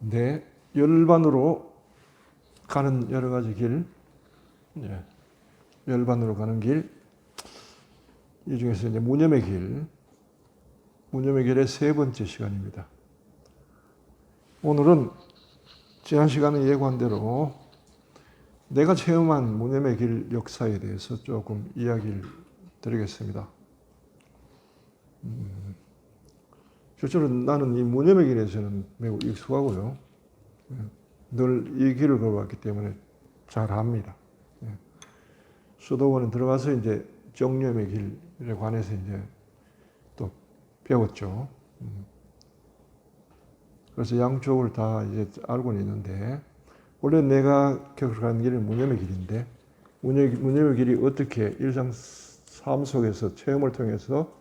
네, 열반으로 가는 여러 가지 길, 열반으로 가는 길, 이 중에서 이제 무념의 길의 세 번째 시간입니다. 오늘은 지난 시간에 예고한 대로 내가 체험한 무념의 길 역사에 대해서 조금 이야기를 드리겠습니다. 실제로 나는 이 무념의 길에서는 매우 익숙하고요. 늘 이 길을 걸어왔기 때문에 잘 압니다. 수도원에 들어가서 이제 정념의 길에 관해서 이제 또 배웠죠. 그래서 양쪽을 다 이제 알고는 있는데, 원래 내가 겪어가는 길은 무념의 길인데, 무념의 길이 어떻게 일상 삶 속에서 체험을 통해서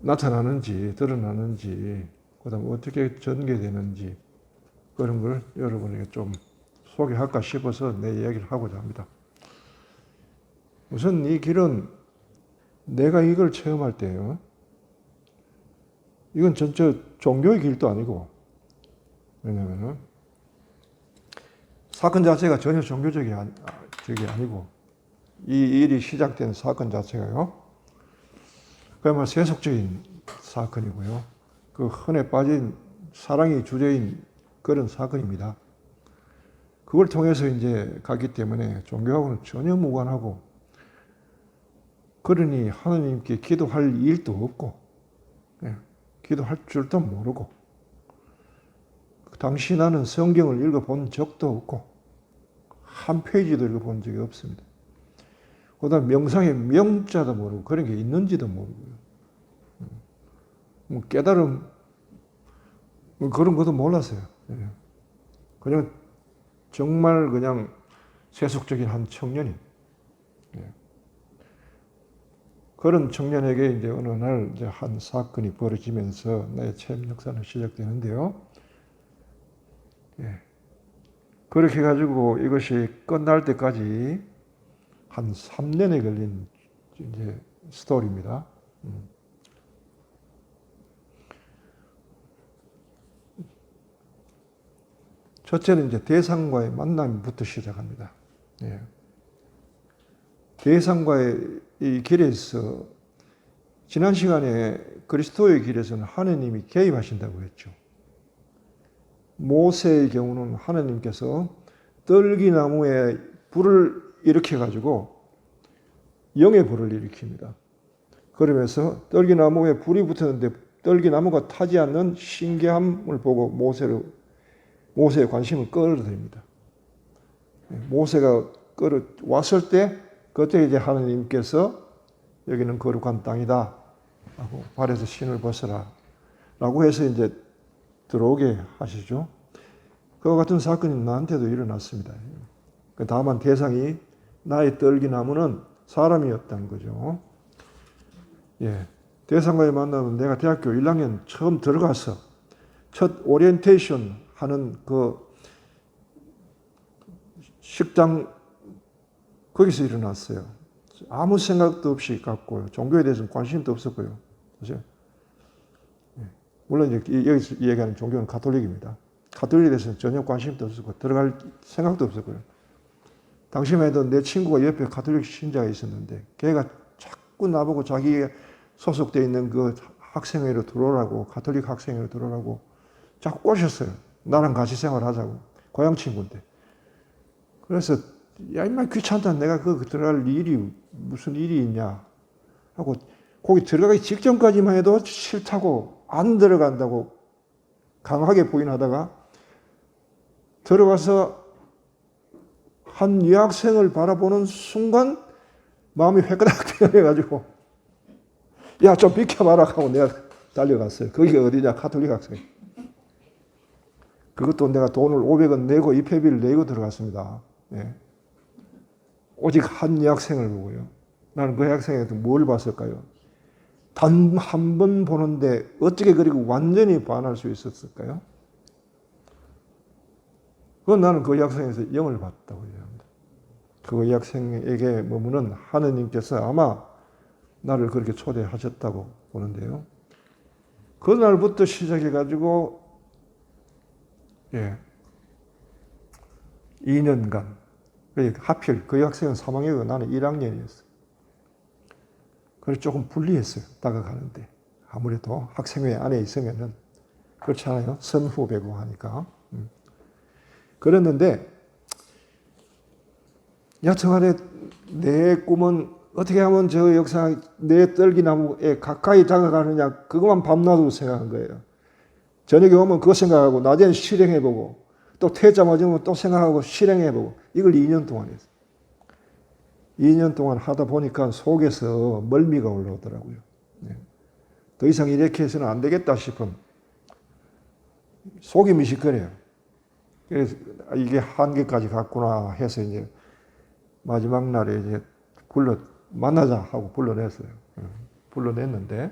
나타나는지, 드러나는지, 그 다음에 어떻게 전개되는지, 그런 걸 여러분에게 좀 소개할까 싶어서 내 이야기를 하고자 합니다. 우선 이 길은 내가 이걸 체험할 때요, 이건 전체 종교의 길도 아니고, 왜냐면은 사건 자체가 전혀 종교적이 아니고, 이 일이 시작된 사건 자체가요, 그야말로 세속적인 사건이고요. 그 흔해 빠진 사랑이 주제인 그런 사건입니다. 그걸 통해서 이제 가기 때문에 종교하고는 전혀 무관하고, 그러니 하나님께 기도할 일도 없고, 기도할 줄도 모르고, 당시 나는 성경을 읽어본 적도 없고, 한 페이지도 읽어본 적이 없습니다. 그 다음 명상의 명자도 모르고, 그런 게 있는지도 모르고요. 뭐 깨달음, 뭐 그런 것도 몰랐어요. 그냥 정말 그냥 세속적인 한 청년이. 그런 청년에게 이제 어느 날 이제 한 사건이 벌어지면서 나의 체험 역사는 시작되는데요. 그렇게 해가지고 이것이 끝날 때까지 한 3년에 걸린 이제 스토리입니다. 첫째는 이제 대상과의 만남부터 시작합니다. 대상과의 이 길에서, 지난 시간에 그리스도의 길에서는 하나님이 개입하신다고 했죠. 모세의 경우는 하나님께서 떨기나무에 불을 일으켜가지고 영의 불을 일으킵니다. 그러면서 떨기나무에 불이 붙었는데 떨기나무가 타지 않는 신기함을 보고 모세의 관심을 끌어들입니다. 모세가 왔을 때, 그때 이제 하나님께서 여기는 거룩한 땅이다 라고, 발에서 신을 벗어라 라고 해서 이제 들어오게 하시죠. 그와 같은 사건이 나한테도 일어났습니다. 다만 대상이, 나의 떨기나무는 사람이었다는 거죠. 대상과의 만남은 내가 대학교 1학년 처음 들어가서 첫 오리엔테이션 하는 그 식당, 거기서 일어났어요. 아무 생각도 없이 갔고요. 종교에 대해서는 관심도 없었고요. 그죠? 물론 이제 여기서 얘기하는 종교는 가톨릭입니다. 가톨릭에 대해서는 전혀 관심도 없었고, 들어갈 생각도 없었고요. 당시만 해도 내 친구가 옆에 가톨릭 신자가 있었는데, 걔가 자꾸 나보고 자기 소속되어 있는 그 학생회로 들어오라고, 가톨릭 학생회로 들어오라고 자꾸 꼬셨어요. 나랑 같이 생활하자고. 고향 친구인데. 그래서, 야, 임마 귀찮다. 내가 그 들어갈 일이 무슨 일이 있냐 하고, 거기 들어가기 직전까지만 해도 싫다고, 안 들어간다고 강하게 부인하다가, 들어가서 한 여학생을 바라보는 순간 마음이 회끄닥 뛰어내가지고, 야, 좀 비켜봐라 하고 내가 달려갔어요. 거기가 어디냐? 가톨릭 학생. 그것도 내가 돈을 500원 내고 입회비를 내고 들어갔습니다. 오직 한 여학생을 보고요. 나는 그 학생한테 뭘 봤을까요? 단 한 번 보는데 어떻게 그리고 완전히 반할 수 있었을까요? 그건 나는 그 여학생에서 영을 봤다고 얘기합니다. 그 여학생에게 머무는 하느님께서 아마 나를 그렇게 초대하셨다고 보는데요. 그날부터 시작해가지고 예, 2년간. 하필 그 학생은 3학년이고 나는 1학년이었어요. 그래서 조금 불리했어요. 다가가는데. 아무래도 학생회 안에 있으면은 그렇잖아요. 선후배고 하니까. 그랬는데 여튼간에 내 꿈은 어떻게 하면 저 역사 내 떨기나무에 가까이 다가가느냐 그것만 밤낮으로 생각한 거예요. 저녁에 오면 그거 생각하고 낮에는 실행해보고 또 퇴짜 맞으면 또 생각하고 실행해보고 이걸 2년 동안 했어요. 2년 동안 하다 보니까 속에서 멀미가 올라오더라고요. 더 이상 이렇게 해서는 안 되겠다 싶은 속이 미식거려요. 그래서 이게 한계까지 갔구나 해서 이제 마지막 날에 이제 만나자 하고 불러냈어요. 불러냈는데,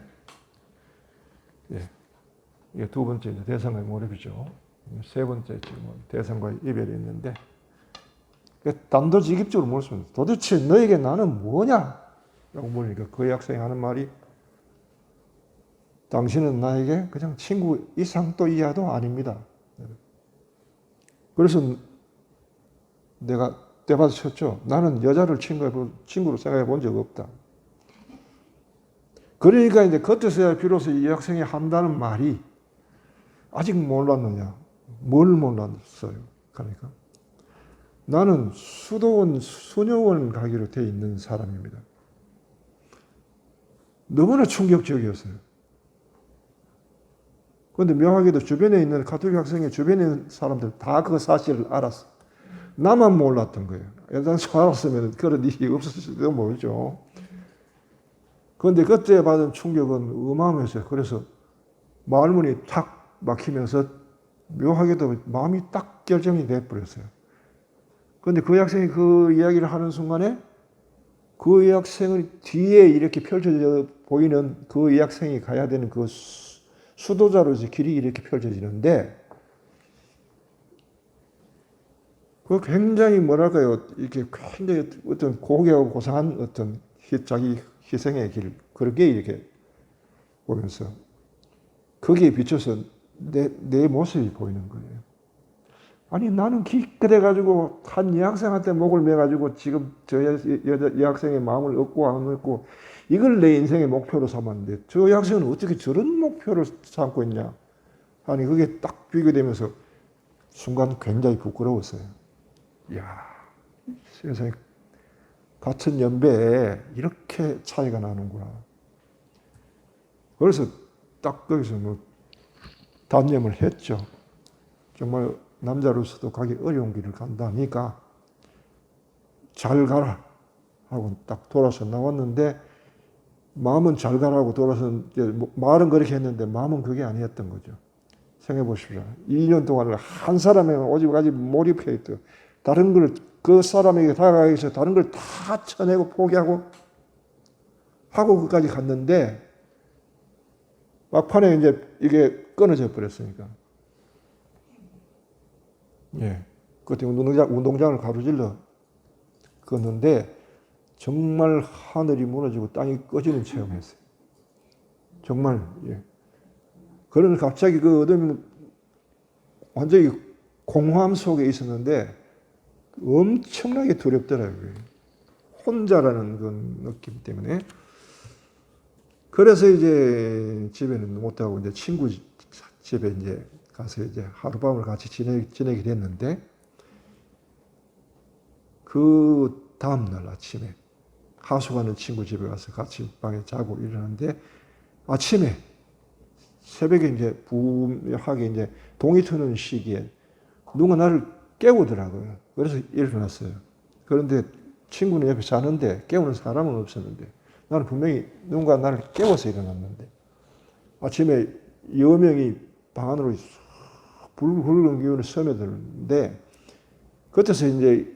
예. 이게 두 번째 이제 대상과의 몰입이죠. 세 번째 지금 대상과의 이별이 있는데, 단도직입적으로 물었습니다. 도대체 너에게 나는 뭐냐? 라고 물으니까 그 학생이 하는 말이, 당신은 나에게 그냥 친구 이상도 이하도 아닙니다. 그래서 내가 대받아쳤죠. 나는 여자를 친구로 생각해 본 적 없다. 그러니까 이제 그때서야 비로소 이 학생이 한다는 말이 아직 몰랐느냐. 뭘 몰랐어요. 그러니까 나는 수도원, 수녀원 가기로 돼 있는 사람입니다. 너무나 충격적이었어요. 그런데 묘하게도 주변에 있는 가톨릭 학생의 주변에 있는 사람들 다 그 사실을 알았어. 나만 몰랐던 거예요. 애당초 알았으면 그런 일이 없었을지도 모르죠. 그런데 그때 받은 충격은 어마어마했어요. 그래서 말문이 탁 막히면서 묘하게도 마음이 딱 결정이 돼버렸어요. 그런데 그 학생이 그 이야기를 하는 순간에 그 학생의 뒤에 이렇게 펼쳐져 보이는 그 학생이 가야 되는 그 수도자로서 길이 이렇게 펼쳐지는데 그 굉장히 뭐랄까요, 이렇게 굉장히 어떤 고귀하고 고상한 어떤 자기 희생의 길, 그렇게 이렇게 보면서 거기에 비춰서 내 모습이 보이는 거예요. 아니, 나는 기껏해가지고 한 여학생한테 목을 매가지고 지금 저 여학생의 마음을 얻고 안 얻고 이걸 내 인생의 목표로 삼았는데 저 여학생은 어떻게 저런 목표를 삼고 있냐 하니 그게 딱 비교되면서 순간 굉장히 부끄러웠어요. 이야, 세상에 같은 연배에 이렇게 차이가 나는구나. 그래서 딱 거기서 뭐 단념을 했죠. 정말 남자로서도 가기 어려운 길을 간다니까 잘 가라 하고 딱 돌아서 나왔는데 마음은 잘 가라고 돌아서 말은 그렇게 했는데 마음은 그게 아니었던 거죠. 생각해 보십시오. 2년 동안 한 사람에게 오직까지 몰입해 있던 다른 걸 그 사람에게 다가가기 위해서 다른 걸 다 쳐내고 포기하고 하고 그까지 갔는데 막판에 이제 이게 끊어져 버렸으니까. 예. 그때 운동장을 가로질러 걷는데 정말 하늘이 무너지고 땅이 꺼지는 체험했어요. 정말, 예. 그런 갑자기 그 어둠이 완전히 공허함 속에 있었는데 엄청나게 두렵더라고요. 혼자라는 그 느낌 때문에. 그래서 이제 집에는 못하고 이제 친구 집에 이제 가서 이제 하룻밤을 같이 지내게 됐는데 그 다음날 아침에 하숙하는 친구 집에 가서 같이 방에 자고 일어났는데 아침에 새벽에 이제 부하게 이제 동이 트는 시기에 누가 나를 깨우더라고요. 그래서 일어났어요. 그런데 친구는 옆에 자는데 깨우는 사람은 없었는데 나는 분명히 누군가 나를 깨워서 일어났는데 아침에 여명이 방 안으로 붉은 기운이 스며드는데 그때서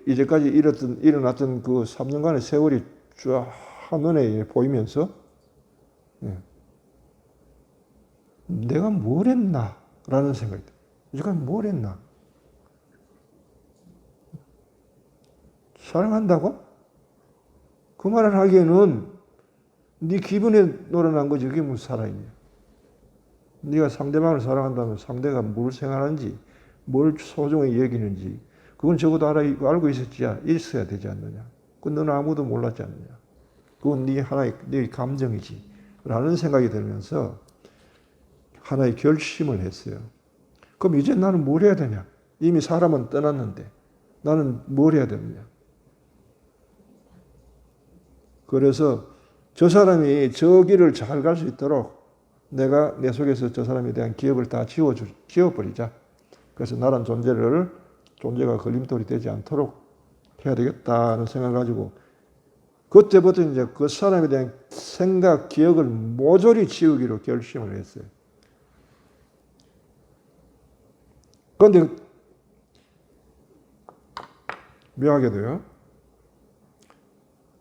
이제까지 일어났던 그 3년간의 세월이 쫙 한눈에 보이면서 내가 뭘 했나? 라는 생각이 들어요. 이제까지 뭘 했나? 사랑한다고? 그 말을 하기에는 네 기분에 놀아난 거지. 그게 무슨 사랑이냐. 네가 상대방을 사랑한다면 상대가 뭘 생각하는지 뭘 소중히 여기는지 그건 적어도 알고 있어야 되지 않느냐. 그건 너는 아무도 몰랐지 않느냐. 그건 네 하나의 네 감정이지. 라는 생각이 들면서 하나의 결심을 했어요. 그럼 이제 나는 뭘 해야 되냐? 이미 사람은 떠났는데 나는 뭘 해야 되느냐? 그래서 저 사람이 저 길을 잘 갈 수 있도록 내가 내 속에서 저 사람에 대한 기억을 다 지워버리자. 그래서 나란 존재가 걸림돌이 되지 않도록 해야 되겠다는 생각을 가지고 그때부터 이제 그 사람에 대한 생각, 기억을 모조리 지우기로 결심을 했어요. 그런데 묘하게도요.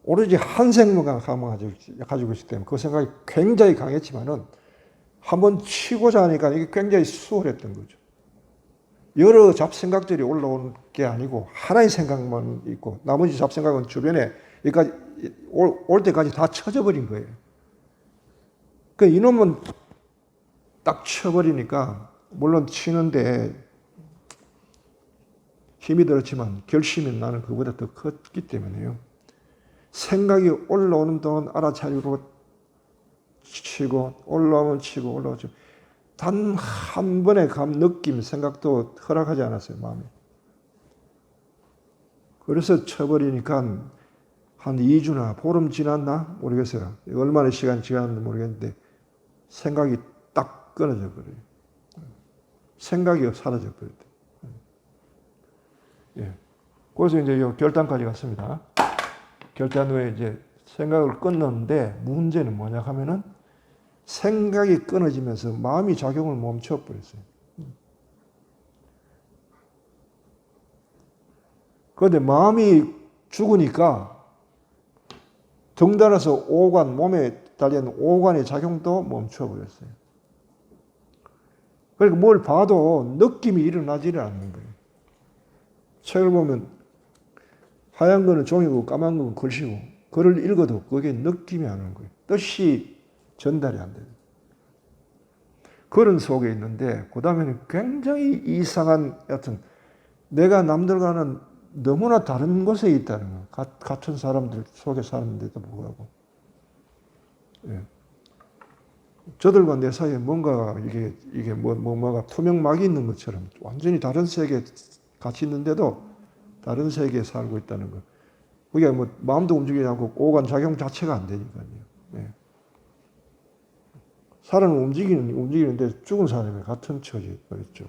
오로지 한 생각만 가지고 있기 때문에 그 생각이 굉장히 강했지만은 한번 치고자 하니까 이게 굉장히 수월했던 거죠. 여러 잡생각들이 올라오는 게 아니고 하나의 생각만 있고 나머지 잡생각은 주변에 여기까지 올 때까지 다 쳐져버린 거예요. 그 이놈은 딱 쳐버리니까 물론 치는데 힘이 들었지만 결심이 나는 그보다 더 컸기 때문에요. 생각이 올라오는 동안 알아차리고 치고 올라오면 치고 올라오죠. 단 한 번의 느낌, 생각도 허락하지 않았어요, 마음에. 그래서 쳐버리니까 한 2주나 보름 지났나? 모르겠어요. 얼마나 시간이 지났는지 모르겠는데 생각이 딱 끊어져 버려요. 생각이 사라져 버려요. 예. 그래서 이제 결단까지 갔습니다. 결단 후에 이제 생각을 끊었는데 문제는 뭐냐 하면은 생각이 끊어지면서 마음이 작용을 멈춰버렸어요. 그런데 마음이 죽으니까 덩달아서 몸에 달려있는 오관의 작용도 멈춰버렸어요. 그러니까 뭘 봐도 느낌이 일어나지를 않는 거예요. 책을 보면 하얀 거는 종이고 까만 거는 글씨고 글을 읽어도 그게 느낌이 안 오는 거예요. 뜻이 전달이 안 돼요. 그런 속에 있는데 그 다음에는 굉장히 이상한 여튼 내가 남들과는 너무나 다른 곳에 있다는 거예요. 같은 사람들 속에 사는데도 불구하고. 예. 저들과 내 사이에 뭔가 이게 뭐가 투명막이 있는 것처럼 완전히 다른 세계에 같이 있는데도 다른 세계에 살고 있다는 거. 그게 뭐 마음도 움직이지 않고 오간 작용 자체가 안 되니까요. 예. 사람은 움직이는데 죽은 사람이 같은 처지였죠.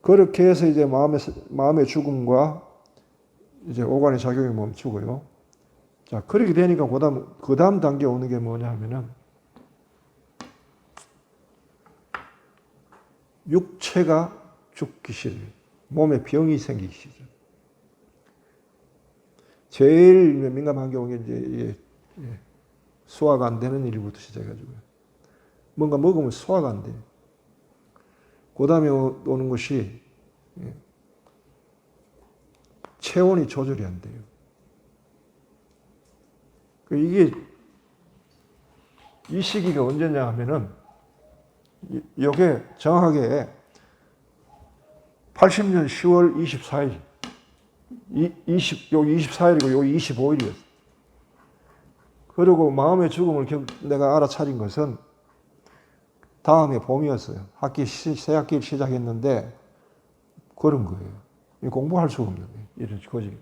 그렇게 해서 이제 마음의 죽음과 이제 오간의 작용이 멈추고요. 자, 그렇게 되니까 그 다음 단계 오는 게 뭐냐 하면은 육체가 죽기 시작해요. 몸에 병이 생기기 시작해요. 제일 민감한 경우에 이제 소화가 안 되는 일부터 시작해가지고요. 뭔가 먹으면 소화가 안 돼요. 그 다음에 오는 것이 체온이 조절이 안 돼요. 이게 이 시기가 언제냐 하면은 이게 정확하게 80년 10월 24일, 요 24일이고 요 25일이었어요. 그리고 마음의 죽음을 내가 알아차린 것은 다음에 봄이었어요. 새 학기를 시작했는데 그런 거예요. 공부할 수가 없는 거예요. 이런 거지.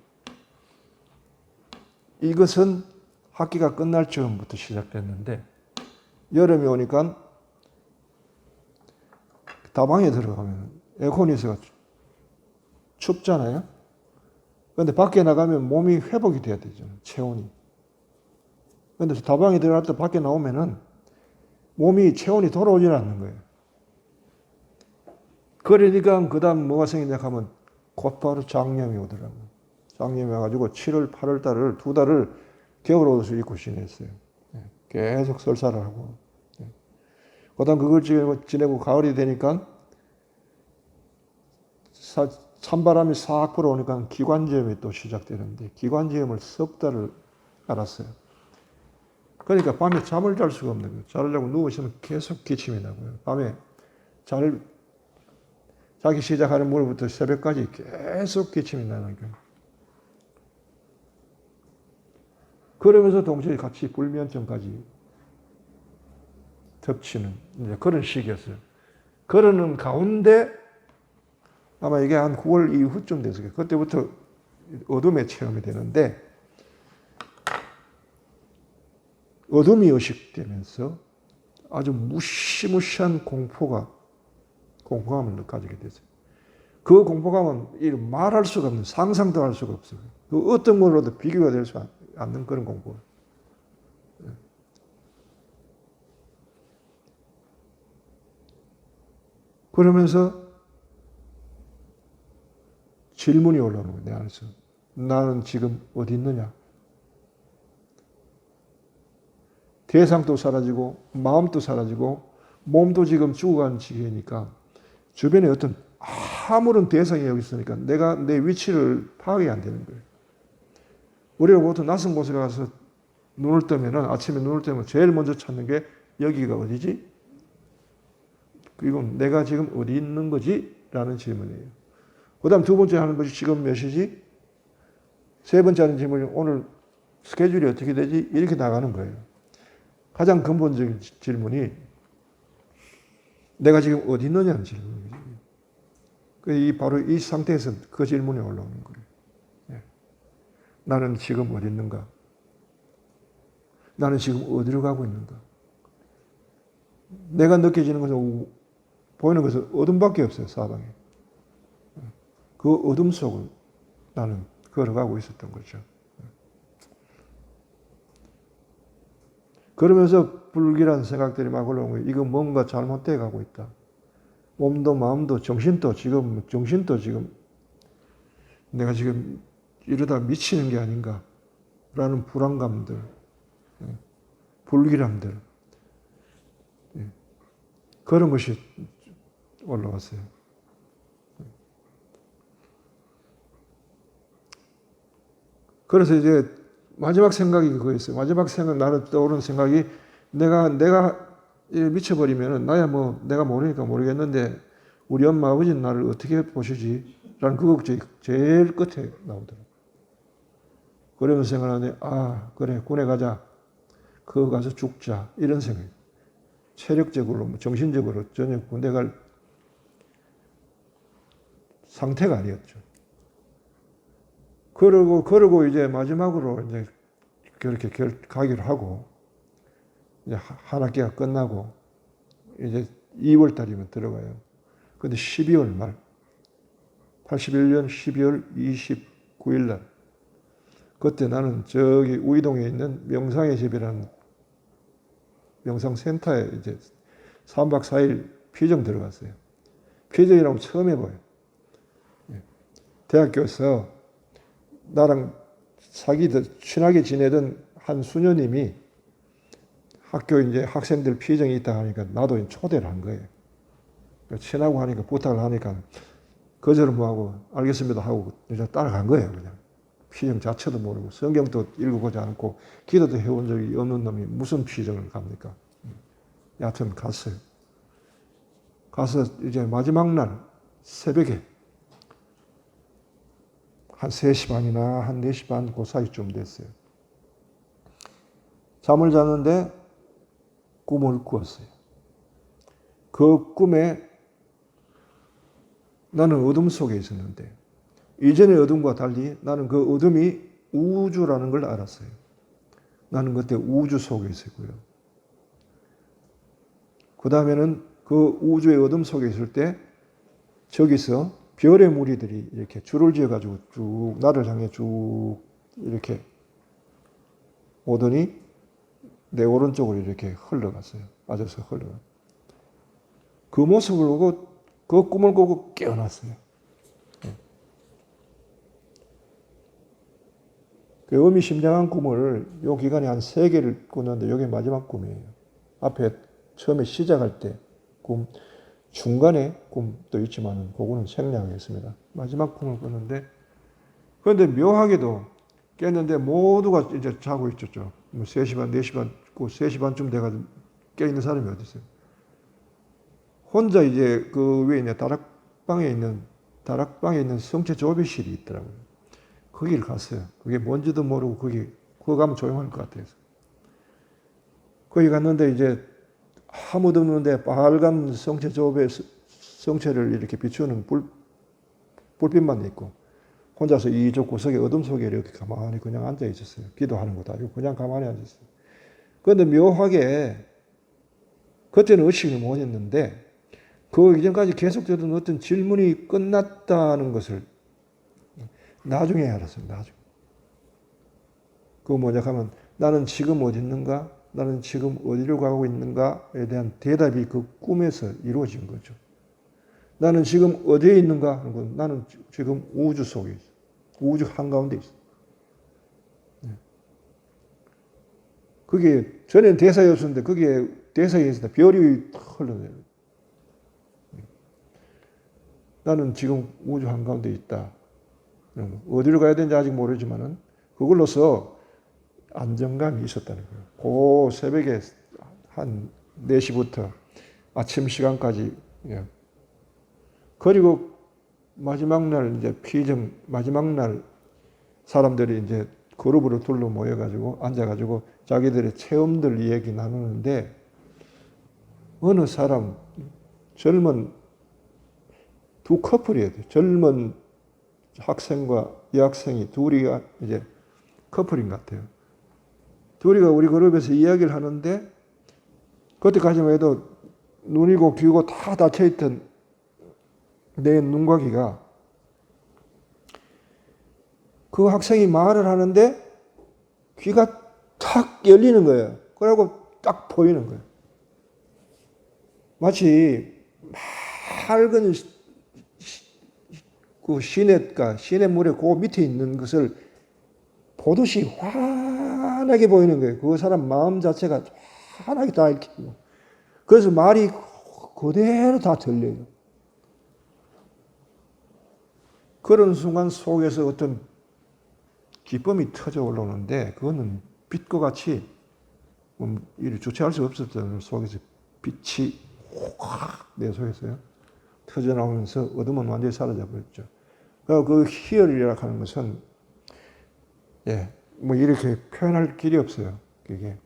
이것은 학기가 끝날 즈음부터 시작됐는데 여름이 오니까 다방에 들어가면 에어컨이 있어서 춥잖아요. 그런데 밖에 나가면 몸이 회복이 돼야 되잖아요. 체온이. 그런데 다방에 들어갈 때 밖에 나오면은 몸이 체온이 돌아오질 않는 거예요. 그러니까 그 다음 뭐가 생기냐 하면 곧바로 장염이 오더라고요. 장염이 와가지고 7월, 8월 달을 2달을 겨울 옷을 입고 지냈어요. 계속 설사를 하고. 그 다음 그걸 지내고 가을이 되니까 찬바람이 싹 불어오니까 기관지염이 또 시작되는데 기관지염을 석 달을 앓았어요. 그러니까 밤에 잠을 잘 수가 없는 거예요. 자려고 누워있으면 계속 기침이 나고요. 밤에 자기 시작하는 무렵부터 새벽까지 계속 기침이 나는 거예요. 그러면서 동시에 같이 불면증까지 덮치는 이제 그런 시기였어요. 그러는 가운데 아마 이게 한 9월 이후쯤 됐어요. 그때부터 어둠의 체험이 되는데 어둠이 의식되면서 아주 무시무시한 공포감을 가지게 됐어요. 그 공포감은 말할 수가 없는, 상상도 할 수가 없어요. 그 어떤 걸로도 비교가 될 수 않는 그런 공포. 그러면서 질문이 올라오는 거예요, 내 안에서. 나는 지금 어디 있느냐? 대상도 사라지고, 마음도 사라지고, 몸도 지금 죽어가는 지경이니까, 주변에 어떤 아무런 대상이 여기 있으니까 내가 내 위치를 파악이 안 되는 거예요. 우리가 보통 낯선 곳에 가서 눈을 뜨면은, 아침에 눈을 뜨면 제일 먼저 찾는 게 여기가 어디지? 이건 내가 지금 어디 있는 거지? 라는 질문이에요. 그 다음 두 번째 하는 것이 지금 몇 시지? 세 번째 하는 질문이 오늘 스케줄이 어떻게 되지? 이렇게 나가는 거예요. 가장 근본적인 질문이 내가 지금 어디 있느냐는 질문이죠. 바로 이 상태에서 그 질문이 올라오는 거예요. 나는 지금 어디 있는가? 나는 지금 어디로 가고 있는가? 내가 느껴지는 것은, 보이는 것은 어둠밖에 없어요, 사방에. 그 어둠 속을 나는 걸어가고 있었던 거죠. 그러면서 불길한 생각들이 막 올라오는 거예요. 이거 뭔가 잘못돼 가고 있다. 몸도 마음도 정신도 지금 내가 지금 이러다 미치는 게 아닌가 라는 불안감들, 불길함들, 그런 것이 올라왔어요. 그래서 이제 마지막 생각이 그거였어요. 마지막 생각, 나를 떠오르는 생각이 내가 미쳐버리면은 나야 뭐 내가 모르니까 모르겠는데 우리 엄마 아버지는 나를 어떻게 보시지? 라는 그 걱정이 제일 끝에 나오더라고요. 그러면서 생각하는데, 아, 그래, 군에 가자. 그거 가서 죽자. 이런 생각. 체력적으로, 정신적으로 전혀 군대 갈 상태가 아니었죠. 그러고 이제 마지막으로 이제 그렇게 가기로 하고, 이제 한 학기가 끝나고, 이제 2월 달이면 들어가요. 근데 12월 말, 81년 12월 29일 날, 그때 나는 저기 우이동에 있는 명상의 집이라는 명상센터에 이제 3박 4일 피정 들어갔어요. 피정이라고 처음 해봐요. 대학교에서 나랑 친하게 지내던 한 수녀님이 학교 이제 학생들 피정이 있다 하니까 나도 초대를 한 거예요. 친하고 하니까 부탁을 하니까 거절을 뭐하고 알겠습니다 하고 이제 따라간 거예요. 그냥 피정 자체도 모르고 성경도 읽어보지 않고 기도도 해온 적이 없는 놈이 무슨 피정을 갑니까? 여하튼 갔어요. 가서 이제 마지막 날 새벽에 한 3시 반이나 한 4시 반 그 사이쯤 됐어요. 잠을 잤는데 꿈을 꾸었어요. 그 꿈에 나는 어둠 속에 있었는데 이전의 어둠과 달리 나는 그 어둠이 우주라는 걸 알았어요. 나는 그때 우주 속에 있었고요. 그 다음에는 그 우주의 어둠 속에 있을 때 저기서 별의 무리들이 이렇게 줄을 지어가지고 쭉 나를 향해 쭉 이렇게 오더니 내 오른쪽으로 이렇게 흘러갔어요. 맞아서 흘러가. 그 모습을 보고 그 꿈을 꾸고 깨어났어요. 그 의미심장한 꿈을 요 기간에 한 3개를 꿨는데 이게 마지막 꿈이에요. 앞에 처음에 시작할 때 꿈, 중간에 꿈도 있지만 그거는 생략하겠습니다. 마지막 꿈을 꿨는데 그런데 묘하게도 깼는데 모두가 이제 자고 있었죠. 뭐 3시 반, 4시 반, 3시 반쯤 돼가지고 깨있는 사람이 어디 있어요? 혼자 이제 그 위에 있는 다락 다락방에 있는 성체 조비실이 있더라고요. 거기를 갔어요. 그게 뭔지도 모르고 거기 가면 조용할 것 같아서. 거기 갔는데 이제 아무도 없는데 빨간 성체를 이렇게 비추는 불빛만 있고 혼자서 이쪽 구석에 어둠 속에 이렇게 가만히 그냥 앉아 있었어요. 기도하는 것도 아니고 그냥 가만히 앉았어요. 그런데 묘하게 그때는 의식을 못 했는데 그 이전까지 계속되던 어떤 질문이 끝났다는 것을 나중에 알았어요. 나중에. 그거 뭐냐 하면 나는 지금 어디 있는가? 나는 지금 어디로 가고 있는가에 대한 대답이 그 꿈에서 이루어진 거죠. 나는 지금 어디에 있는가 하는 건 나는 지금 우주 속에 있어. 우주 한가운데 있어. 그게 전에는 대사였었는데 그게 대사였습니다. 별이 흘러내요. 나는 지금 우주 한가운데 있다. 어디로 가야 되는지 아직 모르지만은 그걸로서 안정감이 있었다는 거예요. 그 새벽에 한 4시부터 아침 시간까지. 그리고 마지막 날 이제 마지막 날 사람들이 이제 그룹으로 둘러 모여가지고 앉아가지고 자기들의 체험들 이야기 나누는데 어느 사람 젊은 두 커플이에요. 젊은 학생과 여학생이 둘이가 이제 커플인 것 같아요. 둘이가 우리 그룹에서 이야기를 하는데 그때까지만 해도 눈이고 귀고 다 닫혀있던 내 눈과 귀가 그 학생이 말을 하는데 귀가 탁 열리는 거예요. 그러고 딱 보이는 거예요. 마치 맑은 그 시냇물에 그 밑에 있는 것을 보듯이 환하게 보이는 거예요. 그 사람 마음 자체가 환하게 다 이렇게. 그래서 말이 그대로 다 들려요. 그런 순간 속에서 어떤 기쁨이 터져 올라오는데 그거는 빛과 같이 이를 주체할 수 없었던 속에서 빛이 확 내 속에서요 터져 나오면서 어둠은 완전히 사라져 버렸죠. 그 희열이라고 하는 것은 뭐 이렇게 표현할 길이 없어요. 그게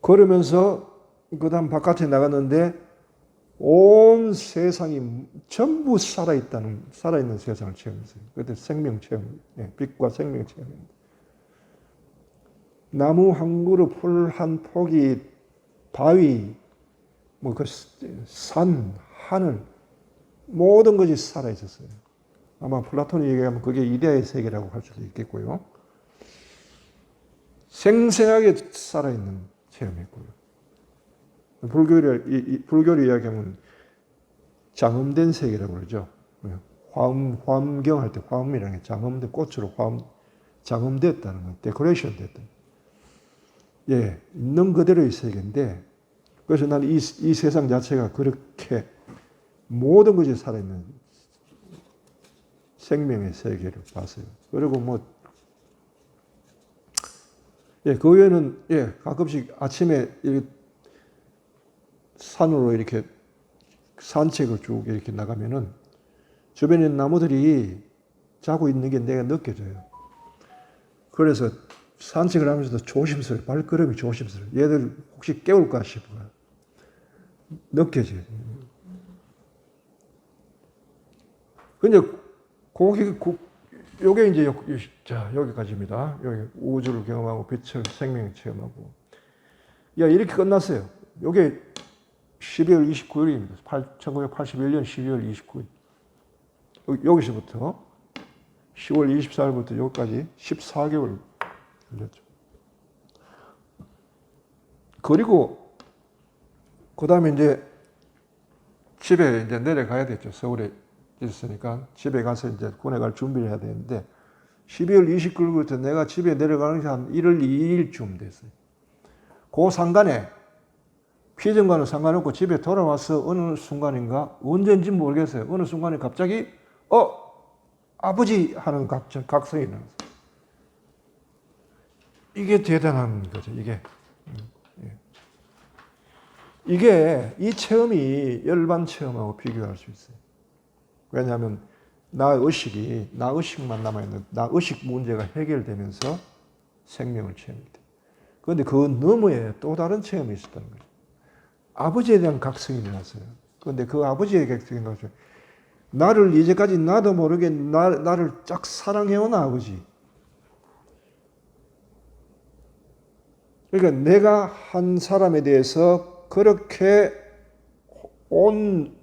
걸으면서 그다음 바깥에 나갔는데 온 세상이 전부 살아있는 세상을 체험했어요. 그때 생명 체험, 빛과 생명 체험입니다. 나무 한 그루, 풀 한 포기, 바위, 뭐 그 산, 하늘, 모든 것이 살아있었어요. 아마 플라톤이 얘기하면 그게 이데아의 세계라고 할 수도 있겠고요. 생생하게 살아있는 체험했고요. 불교를 이야기하면 장엄된 세계라고 그러죠. 화엄경 할 때 화엄이라는 게 장엄된 꽃으로 장엄됐다는 거, 데코레이션 됐다. 있는 그대로의 세계인데, 그래서 나는 이 세상 자체가 그렇게 모든 것이 살아있는 생명의 세계를 봤어요. 그리고 그 외에는, 가끔씩 아침에 산으로 이렇게 산책을 쭉 이렇게 나가면은 주변에 있는 나무들이 자고 있는 게 내가 느껴져요. 그래서 산책을 하면서도 조심스러워, 발걸음이 조심스러워. 얘들 혹시 깨울까 싶어요. 느껴져요. 근데 요게 이제 여기까지입니다. 여기 우주를 경험하고 빛을 생명을 체험하고. 이렇게 끝났어요. 요게 12월 29일입니다. 1981년 12월 29일. 여기서부터 10월 24일부터 여기까지 14개월 걸렸죠. 그리고 그 다음에 이제 집에 이제 내려가야 됐죠. 서울에 있었으니까 집에 가서 이제 군에 갈 준비를 해야 되는데 12월 29일부터 내가 집에 내려가는 게 한 1월 2일쯤 됐어요. 그 상간에 피해전과는 상관없고 집에 돌아와서 어느 순간인가 언제인지 모르겠어요. 어느 순간에 갑자기 아버지 하는 각성이 나왔어요. 이게 대단한 거죠. 이게 이 체험이 열반 체험하고 비교할 수 있어요. 왜냐하면 나 의식만 남아있는 나 의식 문제가 해결되면서 생명을 체험이 돼. 그런데 그 너머에 또 다른 체험이 있었다는 거죠. 아버지에 대한 각성이 일어났어요. 그런데 그 아버지의 각성인 거죠. 나를 이제까지 나도 모르게 나를 쫙 사랑해온 아버지. 그러니까 내가 한 사람에 대해서 그렇게 온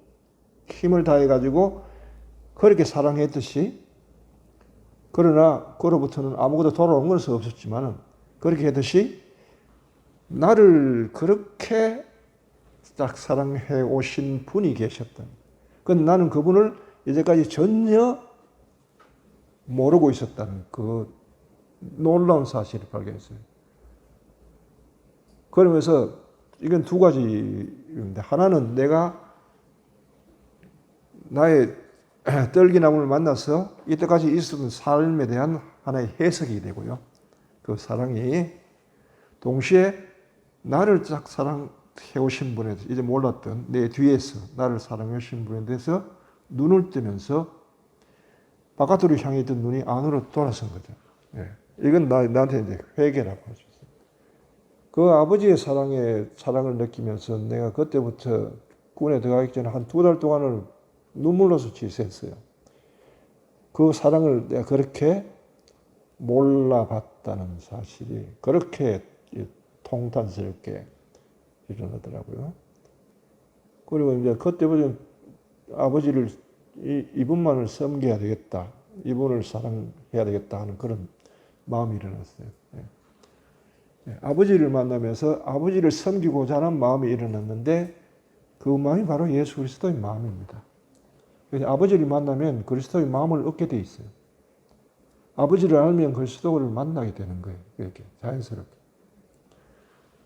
힘을 다해가지고 그렇게 사랑했듯이, 그러나 그로부터는 아무것도 돌아온 것은 없었지만 그렇게 했듯이 나를 그렇게 딱 사랑해 오신 분이 계셨다. 그런데 나는 그분을 이제까지 전혀 모르고 있었다는 그 놀라운 사실을 발견했어요. 그러면서 이건 두 가지인데, 하나는 내가 나의 떨기나무를 만나서 이때까지 있었던 삶에 대한 하나의 해석이 되고요. 그 사랑이 동시에 나를 딱 사랑해 오신 분에 대해서, 이제 몰랐던 내 뒤에서 나를 사랑해 오신 분에 대해서 눈을 뜨면서 바깥으로 향해 있던 눈이 안으로 돌아선 거죠. 예. 이건 나한테 이제 회개라고 할 수 있어요. 그 아버지의 사랑을 느끼면서 내가 그때부터 군에 들어가기 전에 한 2달 동안을 눈물로서 지냈어요. 그 사랑을 내가 그렇게 몰라봤다는 사실이 그렇게 통탄스럽게 일어나더라고요. 그리고 이제 그때부터 아버지를 이분만을 섬겨야 되겠다, 이분을 사랑해야 되겠다 하는 그런 마음이 일어났어요. 아버지를 만나면서 아버지를 섬기고자 하는 마음이 일어났는데 그 마음이 바로 예수 그리스도의 마음입니다. 그래서 아버지를 만나면 그리스도의 마음을 얻게 돼 있어요. 아버지를 알면 그리스도를 만나게 되는 거예요. 이렇게 자연스럽게.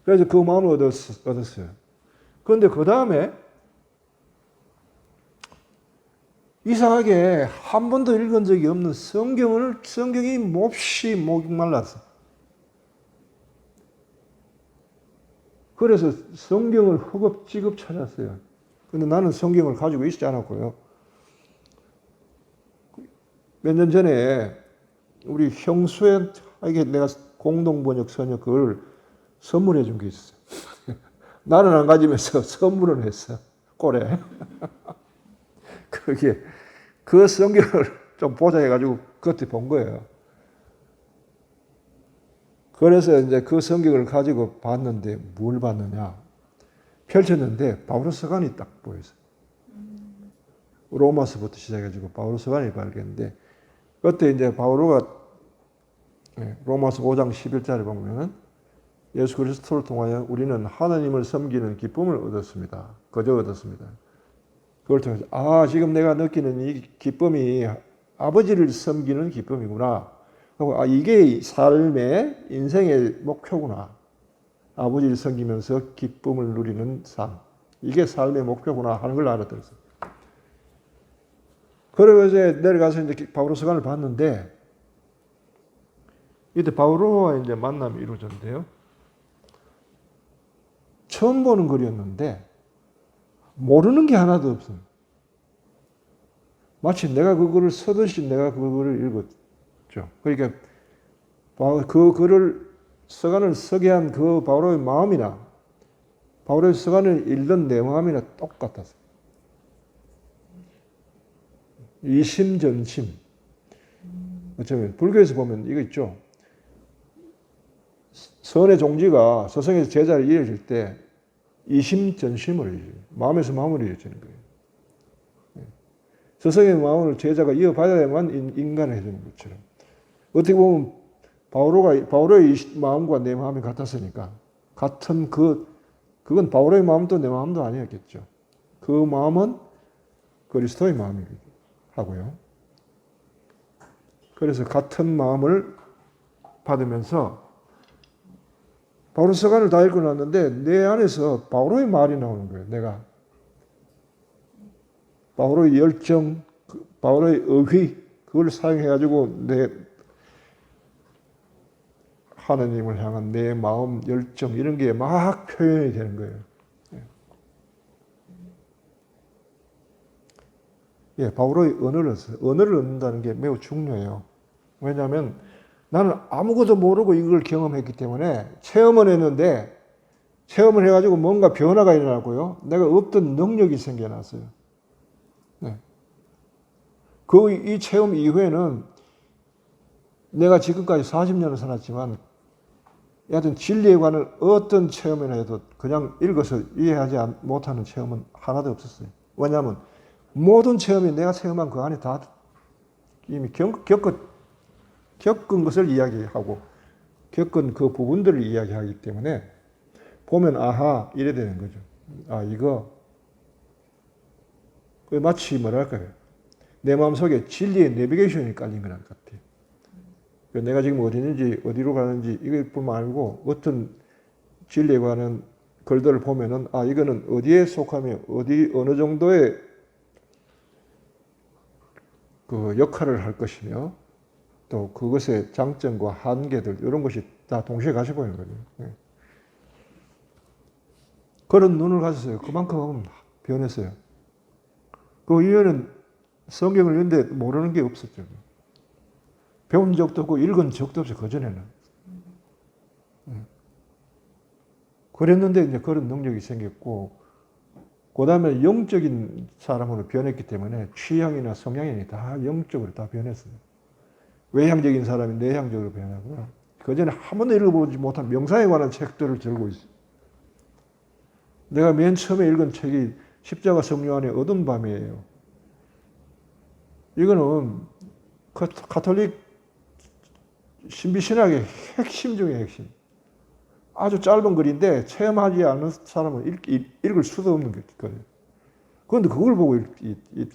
그래서 그 마음을 얻었어요. 그런데 그 다음에 이상하게 한 번도 읽은 적이 없는 성경이 몹시 목말랐어. 그래서 성경을 허겁지겁 찾았어요. 근데 나는 성경을 가지고 있지 않았고요. 몇 년 전에 우리 형수에게 내가 공동번역 서적 그걸 선물해 준 게 있었어요. 나는 안 가지면서 선물을 했어. 꼴에. 그게 그 성경을 좀 보자 해가지고 그때 본 거예요. 그래서 이제 그 성경을 가지고 봤는데 뭘 봤느냐. 펼쳤는데 바울의 서간이 딱 보였어요. 로마서부터 시작해가지고 바울의 서간이 발견했는데, 그때 이제 바울가 로마서 5장 11절에 보면은 예수 그리스도를 통하여 우리는 하나님을 섬기는 기쁨을 얻었습니다. 거저 얻었습니다. 그걸 통해서 지금 내가 느끼는 이 기쁨이 아버지를 섬기는 기쁨이구나. 하고 이게 삶의 인생의 목표구나. 아버지를 섬기면서 기쁨을 누리는 삶. 이게 삶의 목표구나 하는 걸 알아들었어요. 그리고 이제 내려가서 이제 바울의 서간을 봤는데, 이때 바울과 이제 만남이 이루어졌는데요. 처음 보는 글이었는데 모르는 게 하나도 없어요. 마치 내가 그 글을 쓰듯이 내가 그 글을 읽었죠. 그러니까 그 글을 서간을 쓰게 한 그 바울의 마음이나 바울의 서간을 읽는 내 마음이나 똑같았어요. 이심전심. 어쩌면 불교에서 보면 이거 있죠. 선의 종지가 서성에서 제자를 이어질 때 이심전심으로 이어져요. 마음에서 마음으로 이어지는 거예요. 서성의 마음을 제자가 이어받아야만 인간을 해주는 것처럼. 어떻게 보면 바울의 마음과 내 마음이 같았으니까 같은 그건 바울의 마음도 내 마음도 아니었겠죠. 그 마음은 그리스도의 마음이기도 하고요. 그래서 같은 마음을 받으면서 바울의 서간을 다 읽고 났는데 내 안에서 바울의 말이 나오는 거예요. 내가 바울의 열정, 바울의 의휘 그걸 사용해가지고 내 하나님을 향한 내 마음 열정 이런 게 막 표현이 되는 거예요. 예, 바울의 언어를 써요. 언어를 얻는다는 게 매우 중요해요. 왜냐하면 나는 아무것도 모르고 이걸 경험했기 때문에 체험을 했는데 체험을 해가지고 뭔가 변화가 일어나고요. 내가 없던 능력이 생겨났어요. 네. 이 체험 이후에는 내가 지금까지 40년을 살았지만 여하튼 진리에 관한 어떤 체험이나 해도 그냥 읽어서 이해하지 못하는 체험은 하나도 없었어요. 왜냐하면 모든 체험이 내가 체험한 그 안에 다 이미 겪은 것을 이야기하고 겪은 그 부분들을 이야기하기 때문에 보면 아하 이래 되는 거죠. 아 이거 마치 뭐랄까요. 내 마음속에 진리의 내비게이션이 깔린 거랑 같아요. 내가 지금 어디 있는지 어디로 가는지 이것뿐만 아니고 어떤 진리에 관한 글들을 보면은 아 이거는 어디에 속하며 어느 정도의 그 역할을 할 것이며 또 그것의 장점과 한계들 이런 것이 다 동시에 같이 보이는 거죠. 네. 그런 눈을 가졌어요. 그만큼 변했어요. 그 이유는 성경을 읽는데 모르는 게 없었죠. 배운 적도 없고 읽은 적도 없어요. 그전에는. 그랬는데 이제 그런 능력이 생겼고 그 다음에 영적인 사람으로 변했기 때문에 취향이나 성향이 다 영적으로 다 변했어요. 외향적인 사람이 내향적으로 변하고요. 그전에 한 번도 읽어보지 못한 명상에 관한 책들을 들고 있어요. 내가 맨 처음에 읽은 책이 십자가 성령 안에 어두운 밤이에요. 이거는 가톨릭 신비신학의 핵심 중에 핵심. 아주 짧은 글인데 체험하지 않은 사람은 읽을 수도 없는 거예요. 그런데 그걸 보고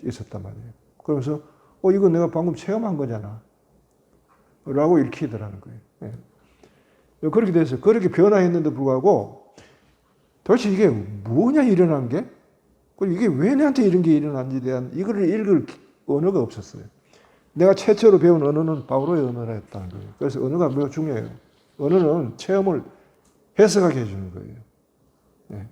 있었단 말이에요. 그러면서 이거 내가 방금 체험한 거잖아. 라고 읽히더라는 거예요. 네. 그렇게 돼서 그렇게 변화했는데 불구하고 도대체 이게 뭐냐 일어난 게? 그리고 이게 왜 내한테 이런 게 일어난지에 대한 이거를 읽을 언어가 없었어요. 내가 최초로 배운 언어는 바울의 언어였다는 거예요. 그래서 언어가 매우 중요해요. 언어는 체험을 해석하게 해주는 거예요. 네.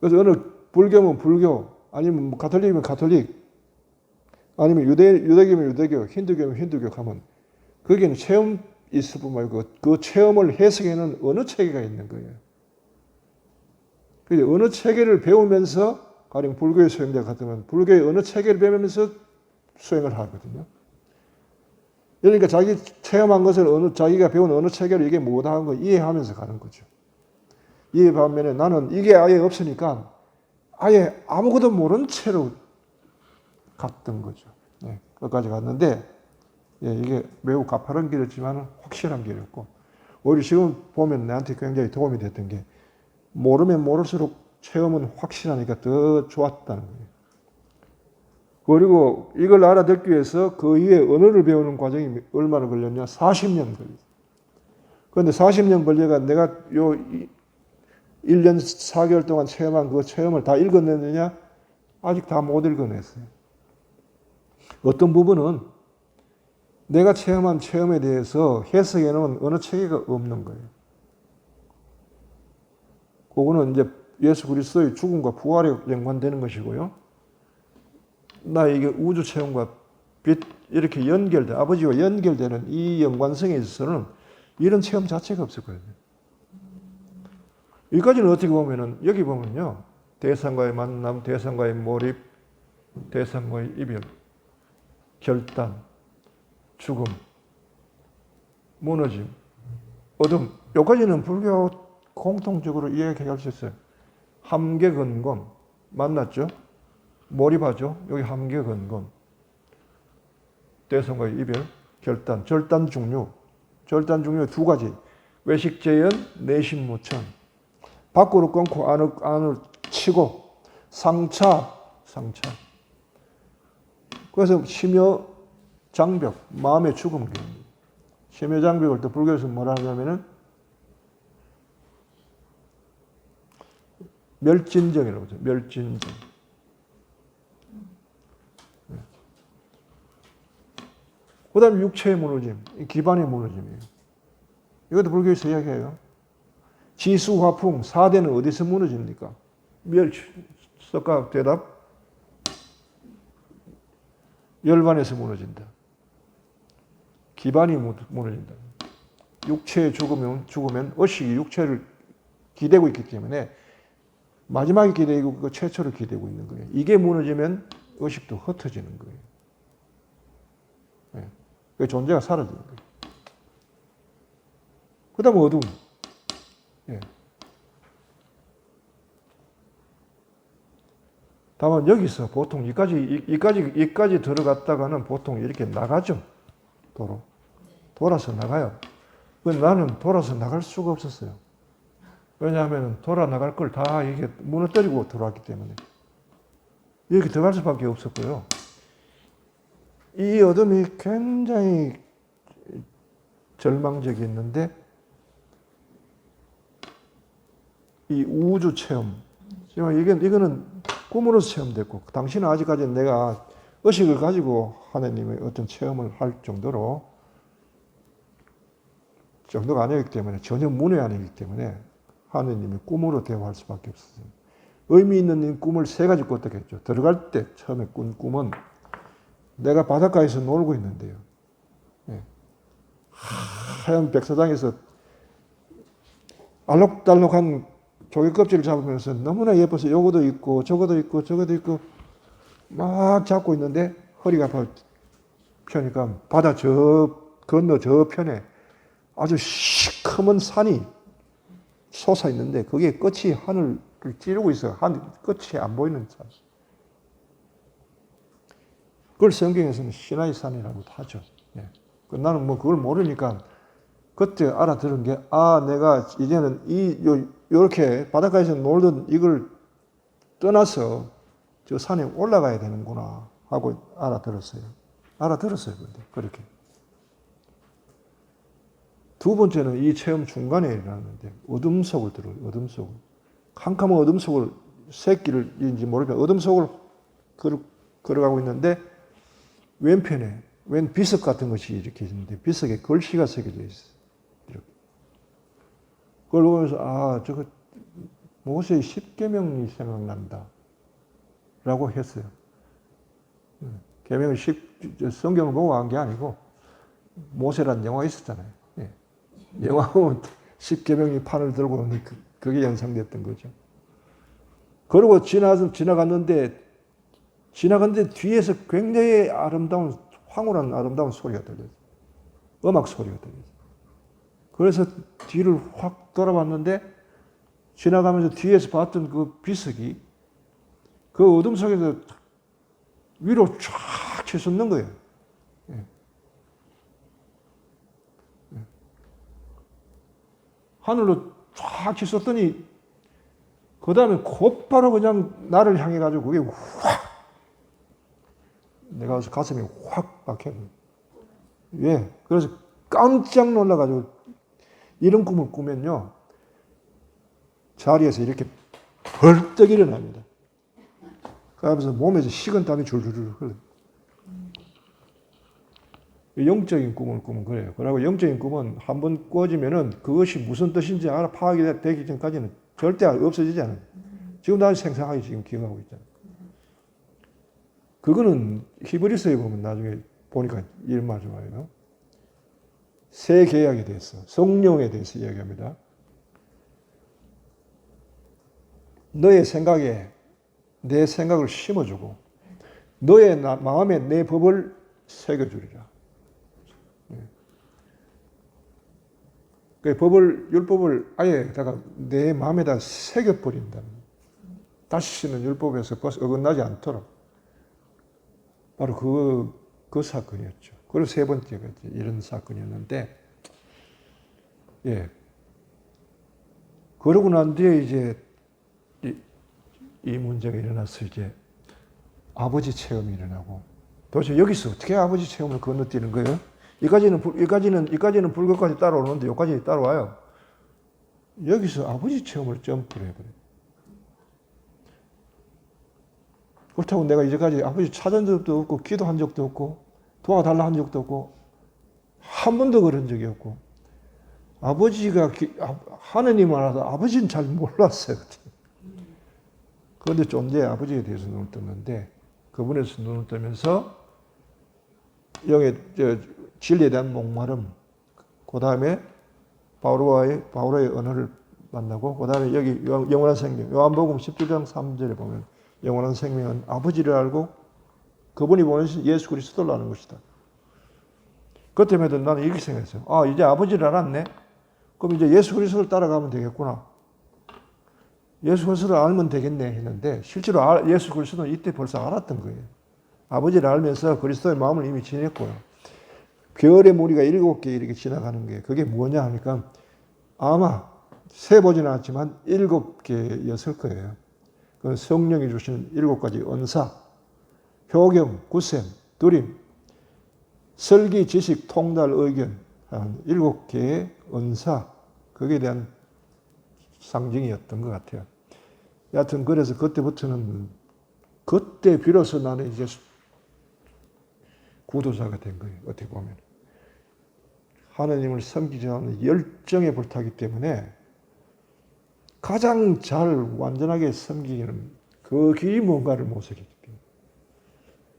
그래서 어느 불교면 불교, 아니면 가톨릭이면 가톨릭, 아니면 유대교면 유대교, 힌두교면 힌두교 하면 거기에는 체험이 있을 뿐만 아니고 그 체험을 해석하는 언어 체계가 있는 거예요. 그래서 언어 체계를 배우면서 가령 불교의 수행자 같으면 불교의 언어 체계를 배우면서 수행을 하거든요. 그러니까 자기 체험한 것을 자기가 배운 언어 체계를 이게 못한 걸 이해하면서 가는 거죠. 이에 반면에 나는 이게 아예 없으니까 아예 아무것도 모른 채로 갔던 거죠. 네, 끝까지 갔는데 이게 매우 가파른 길이었지만 확실한 길이었고 오히려 지금 보면 나한테 굉장히 도움이 됐던 게 모르면 모를수록 체험은 확실하니까 더 좋았다는 거예요. 그리고 이걸 알아듣기 위해서 그 이후에 언어를 배우는 과정이 얼마나 걸렸냐? 40년 걸렸어요. 그런데 40년 걸려가 내가 요 1년 4개월 동안 체험한 그 체험을 다 읽어냈느냐? 아직 다 못 읽어냈어요. 어떤 부분은 내가 체험한 체험에 대해서 해석해 놓은 언어 체계가 없는 거예요. 그거는 이제 예수 그리스도의 죽음과 부활에 연관되는 것이고요. 나 이게 우주 체험과 이렇게 아버지와 연결되는 이 연관성에 있어서는 이런 체험 자체가 없었거든요. 여기까지는 어떻게 보면은, 여기 보면요. 대상과의 만남, 대상과의 몰입, 대상과의 이별, 결단, 죽음, 무너짐, 어둠. 여기까지는 불교 공통적으로 이야기할 수 있어요. 함계건곤. 만났죠? 몰입하죠? 여기 함계건곤. 대상과의 이별, 결단, 절단중류. 절단중류 두 가지. 외식재연, 내심무천. 밖으로 끊고 안을 치고 상차. 그래서 심여장벽, 마음의 죽음. 심여장벽을 또 불교에서 뭐라 하냐면은 멸진정이라고 하죠. 멸진정. 그 다음에 육체의 무너짐, 기반의 무너짐이에요. 이것도 불교에서 이야기해요. 지수화풍, 4대는 어디서 무너집니까? 석가 대답, 열반에서 무너진다. 기반이 무너진다. 육체에 죽으면 의식이 육체를 기대고 있기 때문에 마지막에 기대고 그 최초를 기대고 있는 거예요. 이게 무너지면 의식도 흩어지는 거예요. 네. 그 존재가 사라지는 거예요. 그 다음에 어둠. 네. 다만 여기서 보통 이까지 들어갔다가는 보통 이렇게 나가죠. 돌아서 나가요. 나는 돌아서 나갈 수가 없었어요. 왜냐하면 돌아 나갈 걸 다 이게 무너뜨리고 들어왔기 때문에 이렇게 들어갈 수밖에 없었고요. 이 어둠이 굉장히 절망적이었는데 이 우주 체험, 이거는 꿈으로서 체험됐고 당신은 아직까지는 내가 의식을 가지고 하나님의 어떤 체험을 할 정도가 아니기 때문에 전혀 문외한이기 때문에 하느님이 꿈으로 대화할 수밖에 없었어요. 의미 있는 꿈을 세 가지 꿨다고 했죠. 들어갈 때 처음에 꾼 꿈은 내가 바닷가에서 놀고 있는데요. 네. 하얀 백사장에서 알록달록한 조개 껍질을 잡으면서 너무나 예뻐서 요거도 있고 저거도 있고 저거도 있고 막 잡고 있는데 허리가 펴니까 바다 건너 저편에 아주 시커먼 산이 솟아 있는데 그게 끝이 하늘을 찌르고 있어요. 끝이 안 보이는 산. 그걸 성경에서는 시나이 산이라고 하죠. 예. 나는 그걸 모르니까 그때 알아들은 게 내가 이제는 이렇게 바닷가에서 놀던 이걸 떠나서 저 산에 올라가야 되는구나 하고 알아들었어요. 근데 그렇게. 두 번째는 이 체험 중간에 일어났는데 어둠 속을 들어요. 어둠 속을. 캄캄한 어둠 속을 새끼를인지 모르겠는데 어둠 속을 걸어가고 있는데 왼편에 웬 비석 같은 것이 이렇게 있는데 비석에 글씨가 새겨져 있어요. 이렇게. 그걸 보면서 저거 모세의 10계명이 생각난다 라고 했어요. 계명을 성경을 보고 한 게 아니고 모세라는 영화가 있었잖아요. 영화 보면 10계명이 판을 들고 오니 그게 연상됐던 거죠. 그리고 지나갔는데 뒤에서 굉장히 황홀한 아름다운 소리가 들렸어요. 음악 소리가 들렸어요. 그래서 뒤를 확 돌아봤는데 지나가면서 뒤에서 봤던 그 비석이 그 어둠 속에서 위로 쫙 치솟는 거예요. 하늘로 쫙 치솟더니 그 다음에 곧바로 그냥 나를 향해 가지고 그게 확 내가 가슴이 확 박혀요. 왜? 그래서 깜짝 놀라가지고 이런 꿈을 꾸면요 자리에서 이렇게 벌떡 일어납니다. 그러면서 몸에서 식은땀이 줄줄줄 흘러요. 영적인 꿈을 꾸면 그래요. 그리고 영적인 꿈은 한번 꿔지면은 그것이 무슨 뜻인지 파악이 되기 전까지는 절대 없어지지 않아요. 지금도 아주 생생하게 지금 기억하고 있잖아요. 그거는 히브리서에 보면 나중에 보니까 이런 말 좋아해요. 새 계약에 대해서, 성령에 대해서 이야기합니다. 너의 생각에 내 생각을 심어주고 너의 마음에 내 법을 새겨주리라. 그 율법을 아예 내 마음에다 새겨버린다. 다시는 율법에서 어긋나지 않도록. 바로 그 사건이었죠. 그리고 세 번째가 이런 사건이었는데, 그러고 난 뒤에 이제 이 문제가 일어나서 이제 아버지 체험이 일어나고, 도대체 여기서 어떻게 아버지 체험을 건너뛰는 거예요? 이까지는 불교까지 따라오는데 여기까지 따라와요. 여기서 아버지 체험을 점프를 해버려요. 그렇다고 내가 이제까지 아버지 찾은 적도 없고 기도한 적도 없고 도와달라 한 적도 없고 한 번도 그런 적이 없고 아버지가 하느님을 알아도 아버지는 잘 몰랐어요. 그런데 좀 전에 아버지에 대해서 눈을 떴는데 그분에서 눈을 뜨면서 영의 진리에 대한 목마름, 그 다음에 바울의 언어를 만나고, 그 다음에 여기 영원한 생명, 요한복음 17장 3절에 보면 영원한 생명은 아버지를 알고 그분이 보내신 예수 그리스도를 아는 것이다. 그때마다 나는 이렇게 생각했어요. 아, 이제 아버지를 알았네? 그럼 이제 예수 그리스도를 따라가면 되겠구나. 예수 그리스도를 알면 되겠네 했는데, 실제로 예수 그리스도는 이때 벌써 알았던 거예요. 아버지를 알면서 그리스도의 마음을 이미 지녔고요. 별의 무리가 7개 이렇게 지나가는 게 그게 뭐냐 하니까 아마 세보지는 않았지만 7개였을 거예요. 그 성령이 주시는 7가지 언사, 효경, 구셈, 두림, 설기, 지식, 통달, 의견 한 7개의 언사, 거기에 대한 상징이었던 것 같아요. 여하튼 그래서 그때부터는 그때 비로소 나는 이제 구도자가 된 거예요. 어떻게 보면 하나님을 섬기자는 열정에 불타기 때문에 가장 잘 완전하게 섬기는 그 길이 뭔가를 모색했기 때문에.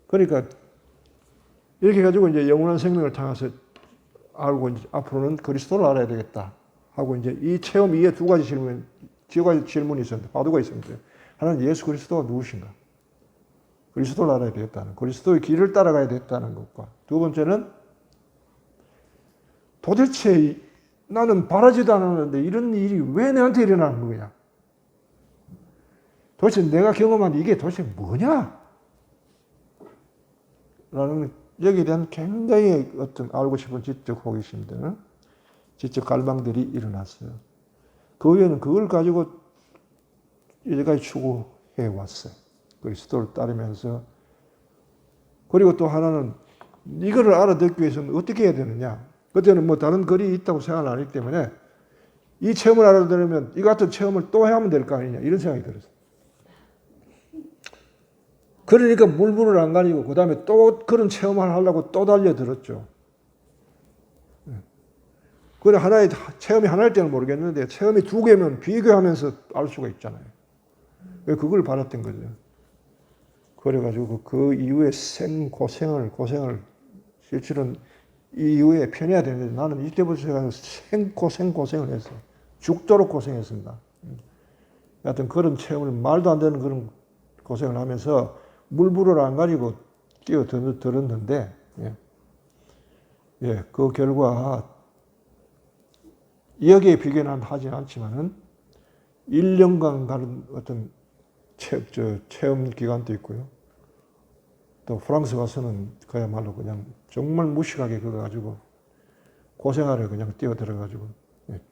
그러니까 이렇게 가지고 이제 영원한 생명을 통해서 알고 이제 앞으로는 그리스도를 알아야 되겠다 하고 이제 이 체험 이에 두 가지 질문이 있었는데, 바두가 있었는데, 하나는 예수 그리스도가 누구신가? 그리스도를 알아야 되겠다는, 그리스도의 길을 따라가야 되겠다는 것과, 두 번째는 도대체 나는 바라지도 않았는데 이런 일이 왜 내한테 일어나는 거야? 도대체 내가 경험한 이게 도대체 뭐냐? 라는 여기에 대한 굉장히 어떤 알고 싶은 지적 호기심들, 지적 갈망들이 일어났어요. 그 후에는 그걸 가지고 이제까지 추구해 왔어요. 그리스도를 따르면서. 그리고 또 하나는 이거를 알아듣기 위해서는 어떻게 해야 되느냐. 그때는 뭐 다른 글이 있다고 생각을 안 하기 때문에 이 체험을 알아들으면 이 같은 체험을 또 하면 될 거 아니냐, 이런 생각이 들었어요. 그러니까 물불을 안 가리고 그 다음에 또 그런 체험을 하려고 또 달려들었죠. 그래, 체험이 하나일 때는 모르겠는데 체험이 2개면 비교하면서 알 수가 있잖아요. 그걸 바랐던 거죠. 그래가지고 그 이후에 고생을 실제로는 이 이후에 편해야 되는데 나는 이때부터 고생을 했어요. 죽도록 고생했습니다. 하여튼 그런 체험을 말도 안 되는 그런 고생을 하면서 물불을 안 가지고 끼어들었는데, 그 결과 여기에 비교는 하진 않지만은 1년간 가는 어떤 체험 기간도 있고요. 또 프랑스 가서는 그야말로 그냥 정말 무식하게 그거 가지고 고생하려 그냥 뛰어들어가지고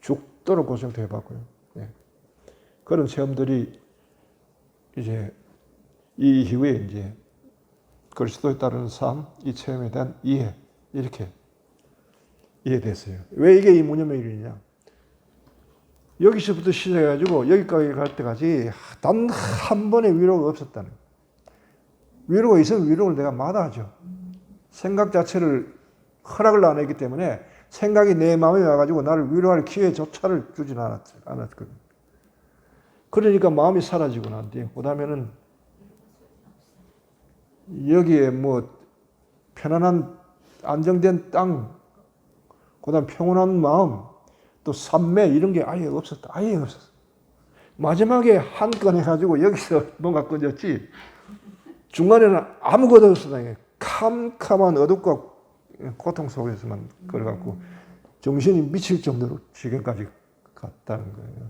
죽도록 고생도 해봤고요. 그런 체험들이 이제 이 이후에 이제 그리스도에 따르는 삶, 이 체험에 대한 이해, 이렇게 이해됐어요. 왜 이게 이 무념의 길이냐? 여기서부터 시작해가지고 여기까지 갈 때까지 단 한 번의 위로가 없었다는 거예요. 위로가 있으면 위로를 내가 마다하죠. 생각 자체를 허락을 안 했기 때문에 생각이 내 마음에 와가지고 나를 위로할 기회조차를 주진 않았거든요. 그러니까 마음이 사라지고 난 뒤에 그 다음에는 여기에 뭐 편안한 안정된 땅, 그 다음 평온한 마음, 또 산매 이런 게 아예 없었다. 아예 없었어. 마지막에 한 건 해가지고 여기서 뭔가 꺼졌지 중간에는 아무것도 없었다. 캄캄한 어둡과 고통 속에서만 걸어갔고 정신이 미칠 정도로 지경까지 갔다는 거예요.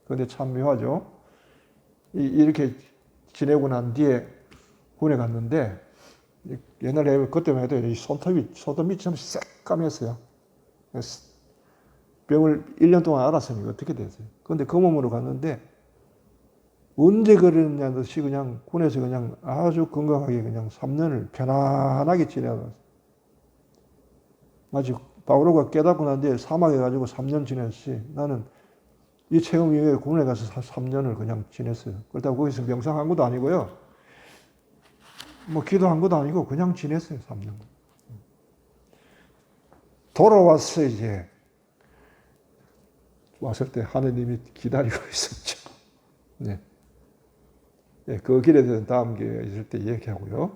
그런데 참 묘하죠. 이렇게 지내고 난 뒤에 군에 갔는데 옛날에 그때만 해도 손톱이 좀 새까맸어요. 병을 1년 동안 알았으니까 어떻게 됐어요. 그런데 그 몸으로 갔는데 언제 그랬냐 듯이 그냥 군에서 그냥 아주 건강하게 그냥 3년을 편안하게 지내왔어요. 마치 바오로가 깨닫고 난 뒤에 사막해가지고 3년 지냈지. 나는 이 체험 이후에 군에 가서 3년을 그냥 지냈어요. 그렇다고 거기서 명상한 것도 아니고요. 뭐 기도한 것도 아니고 그냥 지냈어요. 3년. 돌아왔어 이제. 왔을 때 하느님이 기다리고 있었죠. 네. 그 길에 대해서 다음 기회에 있을 때 얘기하고요.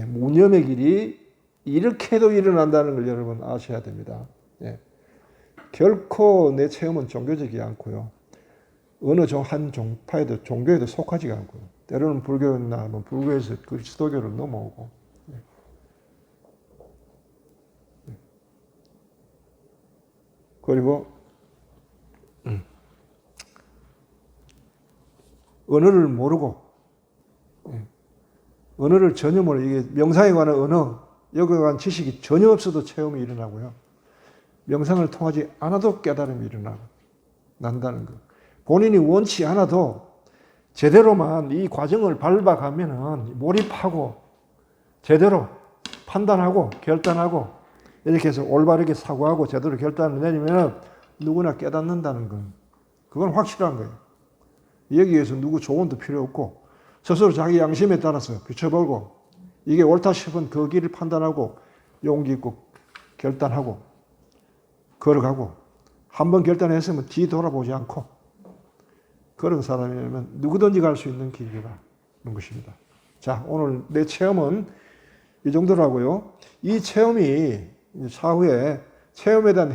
무념의 길이 이렇게도 일어난다는 걸 여러분 아셔야 됩니다. 예. 결코 내 체험은 종교적이지 않고요. 어느 한 종파에도 종교에도 속하지가 않고요. 때로는 불교나 불교에서 그리스도교를 넘어오고. 예. 그리고 언어를 모르고, 언어를 전혀 모르고, 이게 명상에 관한 언어, 여기에 관한 지식이 전혀 없어도 체험이 일어나고요. 명상을 통하지 않아도 깨달음이 난다는 것. 본인이 원치 않아도 제대로만 이 과정을 밟아가면은 몰입하고 제대로 판단하고 결단하고 이렇게 해서 올바르게 사고하고 제대로 결단을 내리면은 누구나 깨닫는다는 건 그건 확실한 거예요. 여기에서 누구 조언도 필요 없고 스스로 자기 양심에 따라서 비춰보고 이게 옳다 싶은 그 길을 판단하고 용기 있고 결단하고 걸어가고 한번 결단했으면 뒤 돌아보지 않고 그런 사람이라면 누구든지 갈 수 있는 길이라는 것입니다. 자, 오늘 내 체험은 이 정도라고요. 이 체험이 사후에 체험에 대한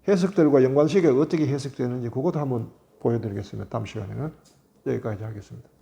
해석들과 연관식이 어떻게 해석되는지 그것도 한번 보여드리겠습니다. 다음 시간에는 여기까지 하겠습니다.